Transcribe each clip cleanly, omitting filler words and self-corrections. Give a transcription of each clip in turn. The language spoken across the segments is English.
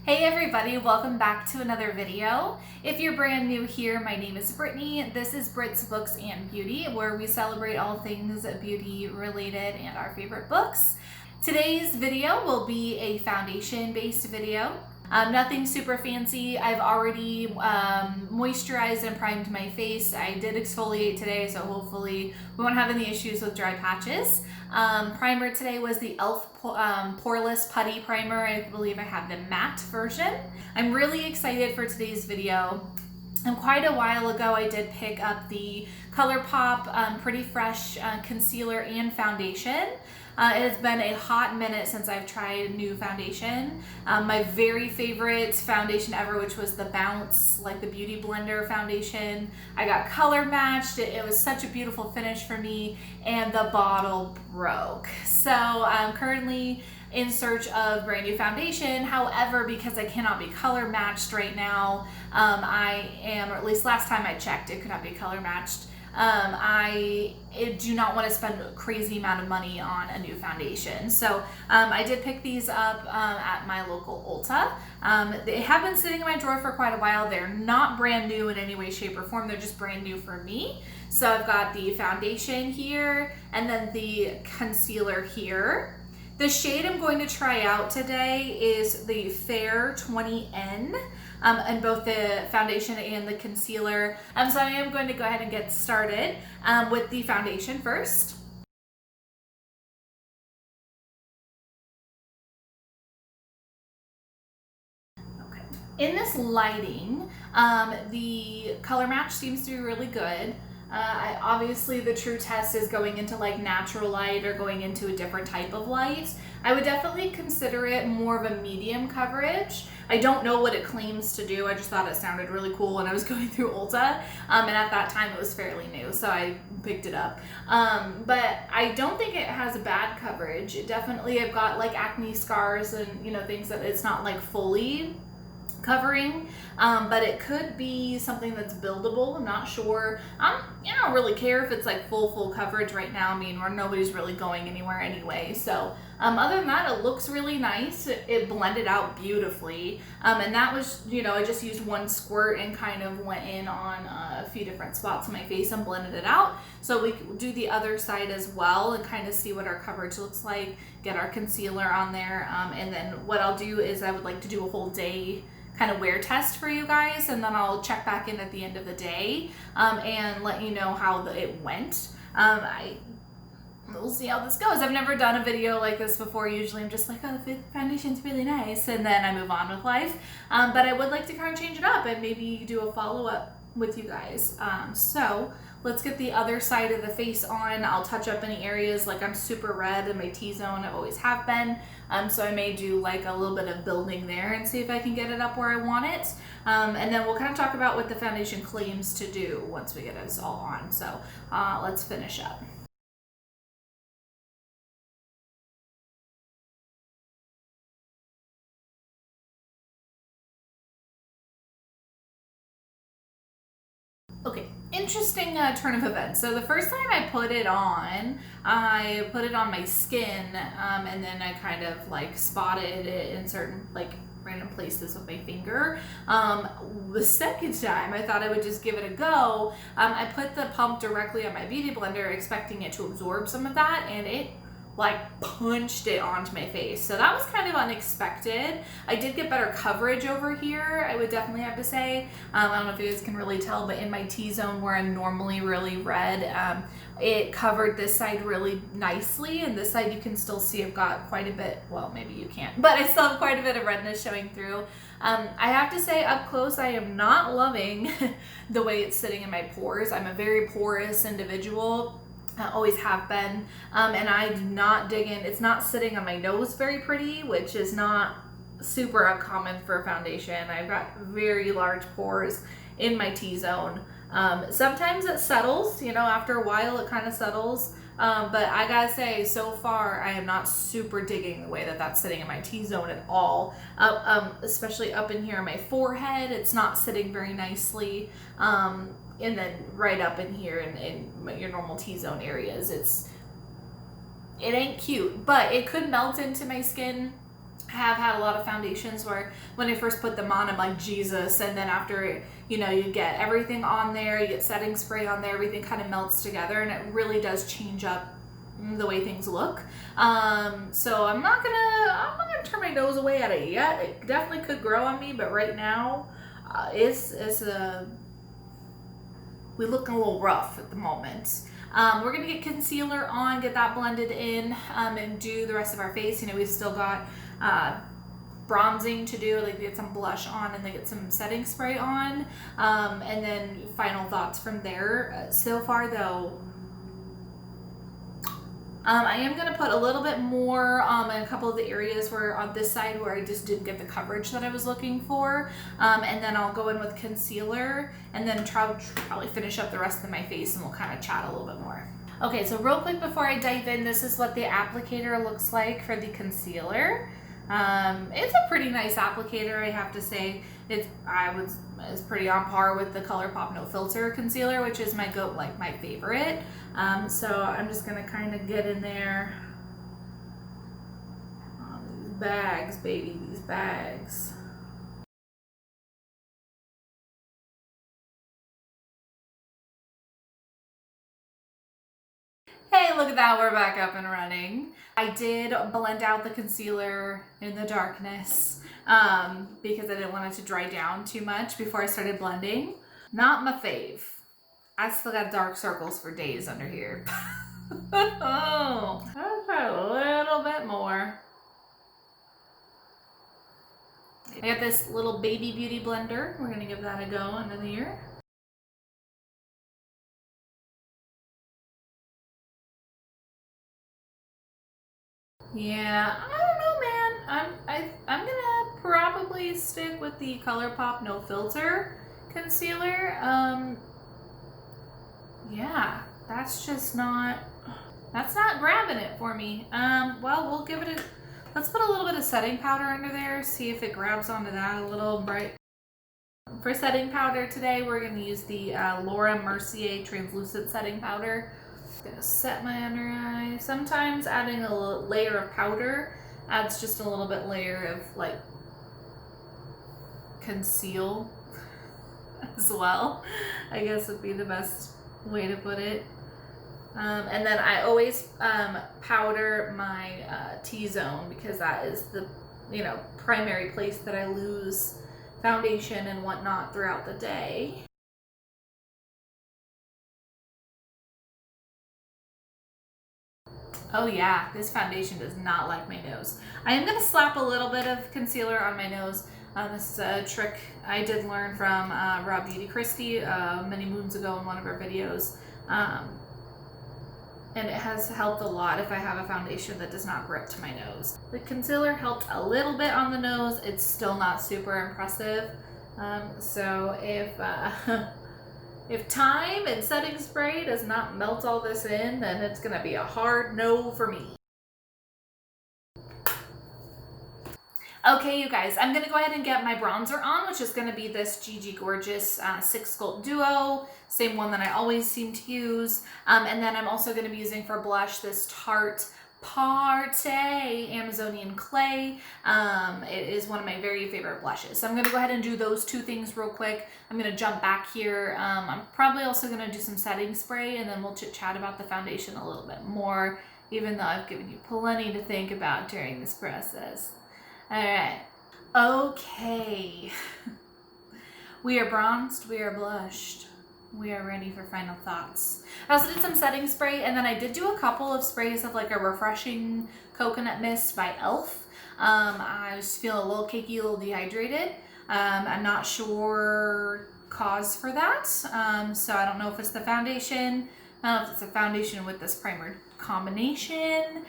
Hey everybody, welcome back to another video. If you're brand new here, my name is Brittany. This is Brit's Books and Beauty, where we celebrate all things beauty related and our favorite books. Today's video will be a foundation based video. Nothing super fancy. I've already moisturized and primed my face. I did exfoliate today, so hopefully we won't have any issues with dry patches. Primer today was the e.l.f. Poreless Putty Primer. I believe I have the matte version. I'm really excited for today's video. Quite a while ago, I did pick up the Colourpop Pretty Fresh Concealer and Foundation. It has been a hot minute since I've tried new foundation. My very favorite foundation ever, which was the Bounce, like the Beauty Blender foundation. I got color matched. It was such a beautiful finish for me, and the bottle broke. So I'm currently in search of brand new foundation. However, because I cannot be color matched right now, I am, or at least last time I checked, it could not be color matched. I do not want to spend a crazy amount of money on a new foundation. So I did pick these up at my local Ulta. They have been sitting in my drawer for quite a while. They're not brand new in any way, shape, or form. They're just brand new for me. So I've got the foundation here and then the concealer here. The shade I'm going to try out today is the Fair 20N. And both the foundation and the concealer. So I am going to go ahead and get started with the foundation first. Okay. In this lighting, the color match seems to be really good. Obviously the true test is going into like natural light or going into a different type of light. I would definitely consider it more of a medium coverage. I don't know what it claims to do. I just thought it sounded really cool when I was going through Ulta. And at that time it was fairly new, so I picked it up. But I don't think it has bad coverage. It definitely, I've got like acne scars and things that it's not like fully covering, but it could be something that's buildable. I'm not sure. I don't really care if it's like full coverage right now. I mean, nobody's really going anywhere anyway. So other than that, it looks really nice. It blended out beautifully. And that was, I just used one squirt and kind of went in on a few different spots on my face and blended it out. So we can do the other side as well and kind of see what our coverage looks like, get our concealer on there. And then what I'll do is I would like to do a whole day kind of wear test for you guys, and then I'll check back in at the end of the day and let you know how it went. We'll see how this goes. I've never done a video like this before. Usually I'm just like, oh, the foundation's really nice, and then I move on with life. But I would like to kind of change it up and maybe do a follow-up with you guys. So let's get the other side of the face on. I'll touch up any areas, like I'm super red in my T-zone. I always have been. So I may do like a little bit of building there and see if I can get it up where I want it. And then we'll kind of talk about what the foundation claims to do once we get us all on. So let's finish up. Okay, interesting turn of events. So the first time I put it on my skin, and then I kind of like spotted it in certain like random places with my finger. The second time I thought I would just give it a go. I put the pump directly on my beauty blender expecting it to absorb some of that, and it like punched it onto my face. So that was kind of unexpected. I did get better coverage over here, I would definitely have to say. I don't know if you guys can really tell, but in my T-zone where I'm normally really red, it covered this side really nicely, and this side you can still see I've got quite a bit, well maybe you can't, but I still have quite a bit of redness showing through. I have to say up close I am not loving the way it's sitting in my pores. I'm a very porous individual. I always have been, and I do not dig in. It's not sitting on my nose very pretty, which is not super uncommon for a foundation. I've got very large pores in my T-zone. Sometimes it settles, after a while it kind of settles, but I gotta say, so far I am not super digging the way that that's sitting in my T-zone at all, especially up in here on my forehead. It's not sitting very nicely. And then right up in here in your normal T-zone areas, it ain't cute, but it could melt into my skin. have had a lot of foundations where when I first put them on, I'm like, Jesus. And then after, you know, you get everything on there, you get setting spray on there, everything kind of melts together, and it really does change up the way things look. So I'm not gonna turn my nose away at it yet. It definitely could grow on me, but right now, we look a little rough at the moment. We're gonna get concealer on, get that blended in, and do the rest of our face. You know, we've still got bronzing to do, like get some blush on and then get some setting spray on, and then final thoughts from there. So far though, I am going to put a little bit more in a couple of the areas where on this side where I just didn't get the coverage that I was looking for, and then I'll go in with concealer and then probably finish up the rest of my face, and we'll kind of chat a little bit more. Okay, so real quick before I dive in, this is what the applicator looks like for the concealer. It's a pretty nice applicator, I have to say. It's pretty on par with the Colourpop No Filter concealer, which is my favorite. So I'm just gonna kind of get in there. Oh, these bags, baby, these bags. Hey, look at that, we're back up and running. I did blend out the concealer in the darkness because I didn't want it to dry down too much before I started blending. Not my fave. I still got dark circles for days under here. Oh, I'll try a little bit more. I got this little baby beauty blender. We're gonna give that a go under the ear. Yeah, I don't know, man. I'm gonna probably stick with the Colourpop No Filter concealer. Yeah, that's not grabbing it for me. Well, we'll give it let's put a little bit of setting powder under there, see if it grabs onto that a little bright. For setting powder today, we're gonna use the Laura Mercier translucent setting powder. Gonna set my under eye. Sometimes adding a little layer of powder adds just a little bit layer of like conceal as well, I guess would be the best way to put it. And then I always powder my T-zone because that is the primary place that I lose foundation and whatnot throughout the day. Oh yeah, this foundation does not like my nose. I am going to slap a little bit of concealer on my nose. This is a trick I did learn from Raw Beauty Christy many moons ago in one of her videos. And it has helped a lot if I have a foundation that does not grip to my nose. The concealer helped a little bit on the nose. It's still not super impressive. So if time and setting spray does not melt all this in, then it's gonna be a hard no for me. Okay, you guys, I'm gonna go ahead and get my bronzer on, which is gonna be this Gigi Gorgeous 6 Sculpt Duo, same one that I always seem to use. And then I'm also gonna be using for blush this Tarte Party Amazonian Clay. It is one of my very favorite blushes. So I'm gonna go ahead and do those two things real quick. I'm gonna jump back here. I'm probably also gonna do some setting spray, and then we'll chit chat about the foundation a little bit more, even though I've given you plenty to think about during this process. All right. Okay. We are bronzed, we are blushed. We are ready for final thoughts. I also did some setting spray, and then I did do a couple of sprays of like a refreshing coconut mist by e.l.f. I was feeling a little cakey, a little dehydrated. I'm not sure cause for that. So I don't know if it's the foundation. I don't know if it's a foundation with this primer combination.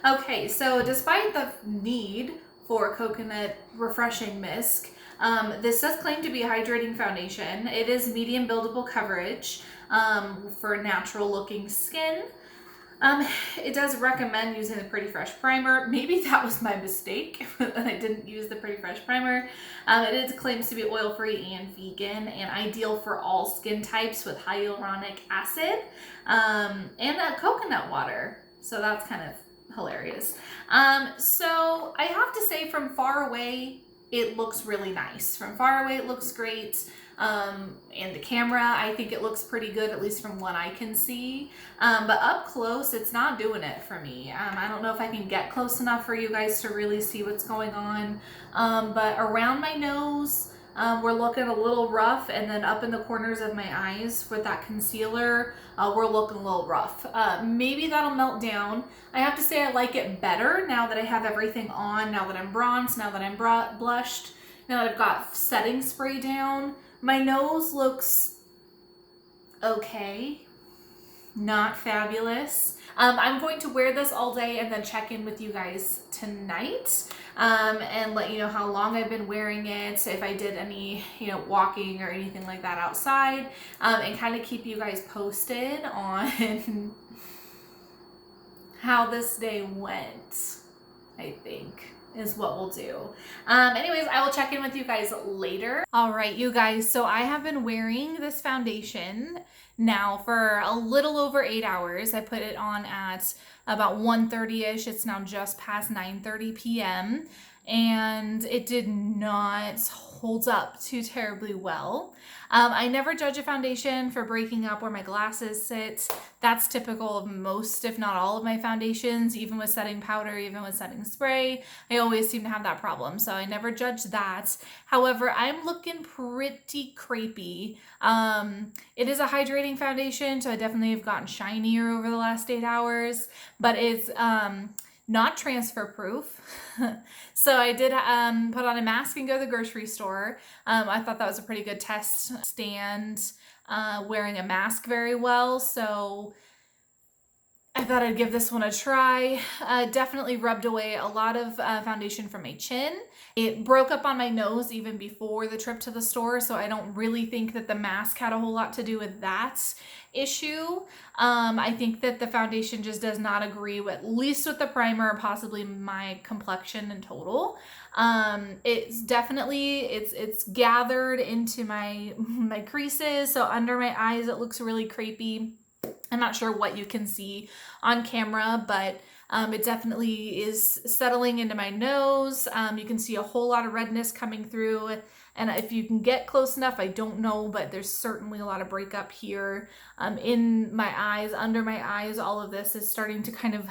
Okay, so despite the need for coconut refreshing mist, this does claim to be a hydrating foundation. It is medium buildable coverage for natural looking skin. It does recommend using the Pretty Fresh primer. Maybe that was my mistake that I didn't use the Pretty Fresh primer. It claims to be oil-free and vegan and ideal for all skin types with hyaluronic acid and coconut water. So that's kind of hilarious. So I have to say, from far away, it looks really nice. From far away, it looks great. And the camera, I think it looks pretty good, at least from what I can see. But up close, it's not doing it for me. I don't know if I can get close enough for you guys to really see what's going on. But around my nose, we're looking a little rough, and then up in the corners of my eyes with that concealer, we're looking a little rough. Maybe that'll melt down. I have to say I like it better now that I have everything on, now that I'm bronzed, now that I'm blushed, now that I've got setting spray down. My nose looks okay, not fabulous. I'm going to wear this all day and then check in with you guys tonight and let you know how long I've been wearing it, if I did any, walking or anything like that outside, and kind of keep you guys posted on how this day went, I think, is what we'll do. Anyways, I will check in with you guys later. All right, you guys, so I have been wearing this foundation now for a little over 8 hours. I put it on at about 1:30ish. It's now just past 9:30 p.m. and it did not hold up too terribly well. I never judge a foundation for breaking up where my glasses sit. That's typical of most, if not all, of my foundations, even with setting powder, even with setting spray. I always seem to have that problem, so I never judge that. However, I'm looking pretty crepey. It is a hydrating foundation, so I definitely have gotten shinier over the last 8 hours, but it's not transfer proof. So I did put on a mask and go to the grocery store. I thought that was a pretty good test stand, wearing a mask very well. So I thought I'd give this one a try. Definitely rubbed away a lot of foundation from my chin. It broke up on my nose even before the trip to the store, so I don't really think that the mask had a whole lot to do with that issue. I think that the foundation just does not agree with, at least with the primer, possibly my complexion in total. It's definitely, it's gathered into my creases, so under my eyes it looks really crepey. I'm not sure what you can see on camera, but it definitely is settling into my nose. You can see a whole lot of redness coming through. And if you can get close enough, I don't know, but there's certainly a lot of breakup here in my eyes, under my eyes. All of this is starting to kind of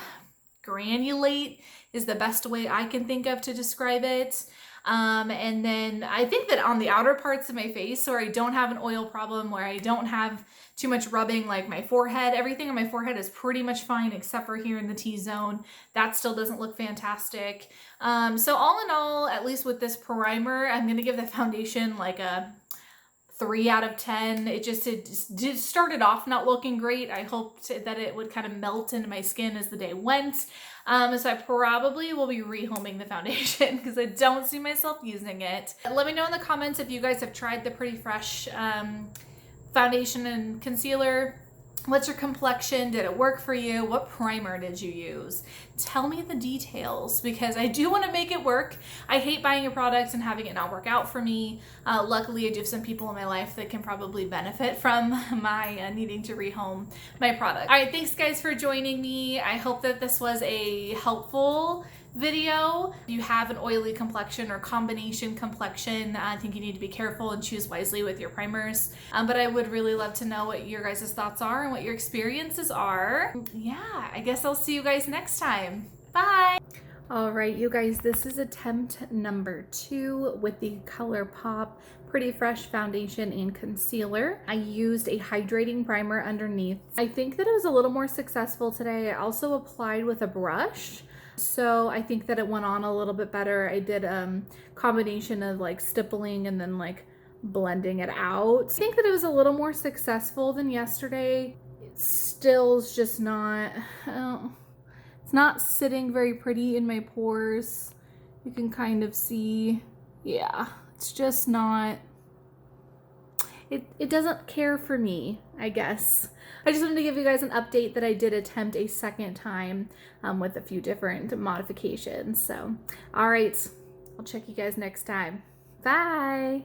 granulate, is the best way I can think of to describe it. And then I think that on the outer parts of my face, where I don't have an oil problem, where I don't have too much rubbing, like my forehead, everything on my forehead is pretty much fine except for here in the T-zone. That still doesn't look fantastic. So all in all, at least with this primer, I'm going to give the foundation like a 3 out of 10. It started off not looking great. I hoped that it would kind of melt into my skin as the day went. So I probably will be rehoming the foundation because I don't see myself using it. Let me know in the comments if you guys have tried the Pretty Fresh foundation and concealer. What's your complexion? Did it work for you? What primer did you use? Tell me the details because I do want to make it work. I hate buying a product and having it not work out for me. Luckily, I do have some people in my life that can probably benefit from my needing to rehome my product. All right, thanks guys for joining me. I hope that this was a helpful video. If you have an oily complexion or combination complexion, I think you need to be careful and choose wisely with your primers. But I would really love to know what your guys' thoughts are and what your experiences are. Yeah, I guess I'll see you guys next time. Bye! All right, you guys, this is attempt number 2 with the Colourpop Pretty Fresh foundation and concealer. I used a hydrating primer underneath. I think that it was a little more successful today. I also applied with a brush, so I think that it went on a little bit better. I did a combination of like stippling and then like blending it out. I think that it was a little more successful than yesterday. It still is just not, it's not sitting very pretty in my pores. You can kind of see, yeah, it's just not, it doesn't care for me, I guess. I just wanted to give you guys an update that I did attempt a second time with a few different modifications. So, all right, I'll check you guys next time. Bye.